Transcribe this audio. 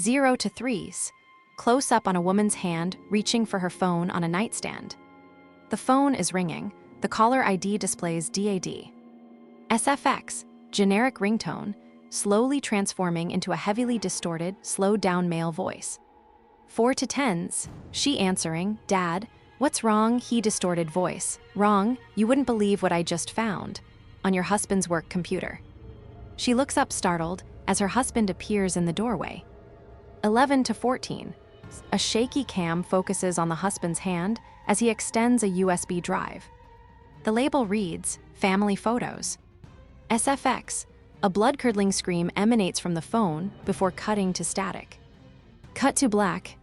0 to 3s. Close up on a woman's hand reaching for her phone on a nightstand. The phone is ringing. The caller ID displays DAD. SFX, generic ringtone, slowly transforming into a heavily distorted, slowed-down male voice. 4 to 10s. She answering, Dad, what's wrong? He distorted voice. Wrong, you wouldn't believe what I just found. On your husband's work computer. She looks up startled as her husband appears in the doorway. 11 to 14. A shaky cam focuses on the husband's hand as he extends a USB drive. The label reads, Family Photos. SFX, a blood-curdling scream emanates from the phone before cutting to static. Cut to black,